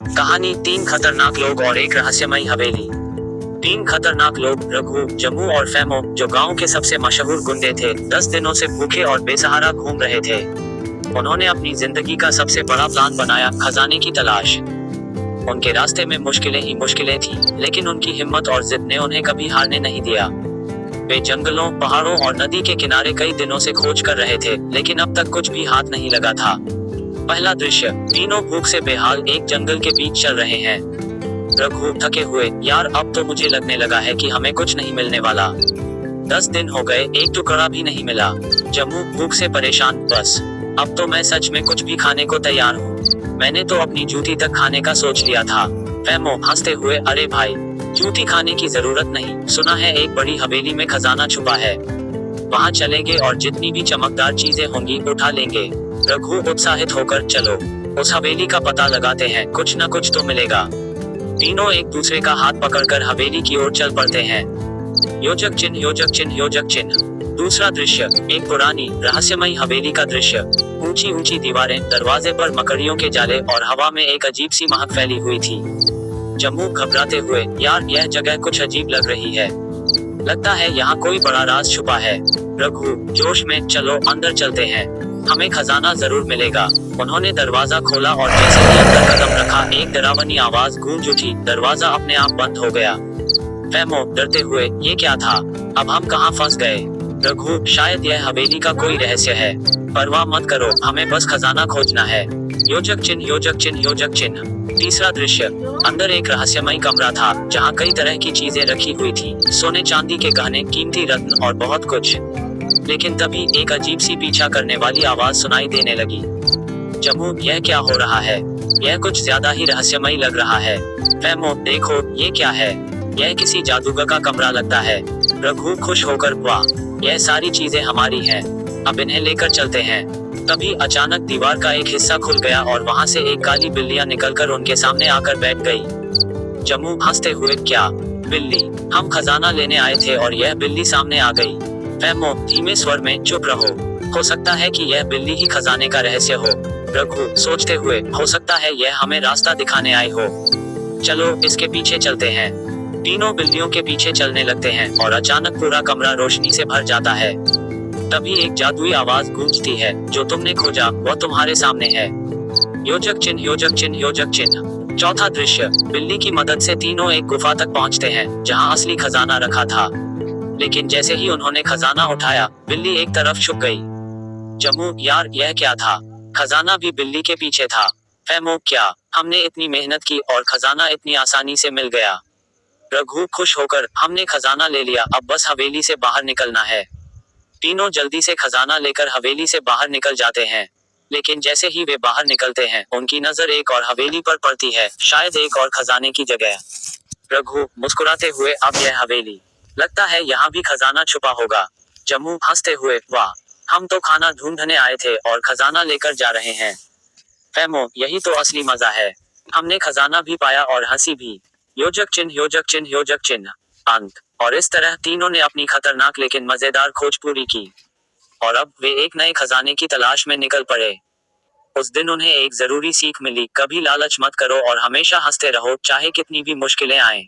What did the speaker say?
कहानी तीन खतरनाक लोग और एक रहस्यमयी हवेली। तीन खतरनाक लोग रघु, जम्मू और फैमो, जो गांव के सबसे मशहूर गुंडे थे, 10 दिनों से भूखे और बेसहारा घूम रहे थे। उन्होंने अपनी जिंदगी का सबसे बड़ा प्लान बनाया, खजाने की तलाश। उनके रास्ते में मुश्किलें ही मुश्किलें थी, लेकिन उनकी हिम्मत और जिद ने उन्हें कभी हारने नहीं दिया। वे जंगलों, पहाड़ों और नदी के किनारे कई दिनों से खोज कर रहे थे, लेकिन अब तक कुछ भी हाथ नहीं लगा था। पहला दृश्य, तीनों भूख से बेहाल एक जंगल के बीच चल रहे हैं। रघु थके हुए, यार अब तो मुझे लगने लगा है कि हमें कुछ नहीं मिलने वाला। 10 दिन हो गए, एक टुकड़ा भी नहीं मिला। जम्मू भूख से परेशान, बस अब तो मैं सच में कुछ भी खाने को तैयार हूँ। मैंने तो अपनी जूती तक खाने का सोच लिया था। फैमो हंसते हुए, अरे भाई, जूती खाने की जरूरत नहीं, सुना है एक बड़ी हवेली में खजाना छुपा है, वहाँ चलेंगे और जितनी भी चमकदार चीजें होंगी उठा लेंगे। रघु उत्साहित होकर, चलो उस हवेली का पता लगाते हैं, कुछ न कुछ तो मिलेगा। तीनों एक दूसरे का हाथ पकड़कर हवेली की ओर चल पड़ते हैं। योजक चिन्ह, योजक चिन्ह, योजक चिन्ह। दूसरा दृश्य, एक पुरानी रहस्यमयी हवेली का दृश्य। ऊंची ऊंची दीवारें, दरवाजे पर मकड़ियों के जाले और हवा में एक अजीब सी महक फैली हुई थी। जम्मू घबराते हुए, यार यह जगह कुछ अजीब लग रही है, लगता है यहाँ कोई बड़ा राज छुपा है। रघु जोश में, चलो अंदर चलते हैं, हमें खजाना जरूर मिलेगा। उन्होंने दरवाजा खोला और जैसे ही अंदर कदम रखा, एक डरावनी आवाज गूंज उठी, दरवाजा अपने आप बंद हो गया। फैमो डरते हुए, ये क्या था, अब हम कहाँ फंस गए। रघु, शायद यह हवेली का कोई रहस्य है, परवाह मत करो, हमें बस खजाना खोजना है। योजक चिन्ह, योजक चिन्ह, योजक चिन्ह। तीसरा दृश्य, अंदर एक रहस्यमयी कमरा था, जहाँ कई तरह की चीजें रखी हुई थी, सोने चांदी के गहने, कीमती रत्न और बहुत कुछ। लेकिन तभी एक अजीब सी पीछा करने वाली आवाज सुनाई देने लगी। जम्मू, यह क्या हो रहा है, यह कुछ ज्यादा ही रहस्यमयी लग रहा है। फैमो, देखो ये क्या है, यह किसी जादूगर का कमरा लगता है। रघु खुश होकर, वाह, यह सारी चीजें हमारी हैं, अब इन्हें लेकर चलते हैं। तभी अचानक दीवार का एक हिस्सा खुल गया और वहाँ से एक काली बिल्लियाँ निकलकर उनके सामने आकर बैठ गई। जम्मू हंसते हुए, क्या बिल्ली, हम खजाना लेने आए थे और यह बिल्ली सामने आ गई। फैमो धीमे स्वर में, चुप रहो, हो सकता है कि यह बिल्ली ही खजाने का रहस्य हो। रघु सोचते हुए, हो सकता है यह हमें रास्ता दिखाने आई हो, चलो इसके पीछे चलते हैं। तीनों बिल्लियों के पीछे चलने लगते हैं और अचानक पूरा कमरा रोशनी से भर जाता है। तभी एक जादुई आवाज गूंजती है, जो तुमने खोजा वह तुम्हारे सामने है। योजक चिन्ह, योजक चिन्ह, योजक चिन्ह। चौथा दृश्य, बिल्ली की मदद से तीनों एक गुफा तक पहुंचते हैं, जहां असली खजाना रखा था। लेकिन जैसे ही उन्होंने खजाना उठाया, बिल्ली एक तरफ छुप गई। जम्मू, यार यह क्या था, खजाना भी बिल्ली के पीछे था। फैमो, क्या हमने इतनी मेहनत की और खजाना इतनी आसानी से मिल गया। रघु खुश होकर, हमने खजाना ले लिया, अब बस हवेली से बाहर निकलना है। तीनों जल्दी से खजाना लेकर हवेली से बाहर निकल जाते हैं। लेकिन जैसे ही वे बाहर निकलते हैं, उनकी नजर एक और हवेली पर पड़ती है, शायद एक और खजाने की जगह। रघु मुस्कुराते हुए, अब यह हवेली, लगता है यहाँ भी खजाना छुपा होगा। जम्मू हंसते हुए, वाह, हम तो खाना ढूंढने आए थे और खजाना लेकर जा रहे हैं। फैमो, यही तो असली मजा है, हमने खजाना भी पाया और हंसी भी। योजक चिन्ह, योजक चिन्ह, योजक चिन्ह। अंत। और इस तरह तीनों ने अपनी खतरनाक लेकिन मजेदार खोज पूरी की और अब वे एक नए खजाने की तलाश में निकल पड़े। उस दिन उन्हें एक जरूरी सीख मिली, कभी लालच मत करो और हमेशा हंसते रहो, चाहे कितनी भी मुश्किलें आएं।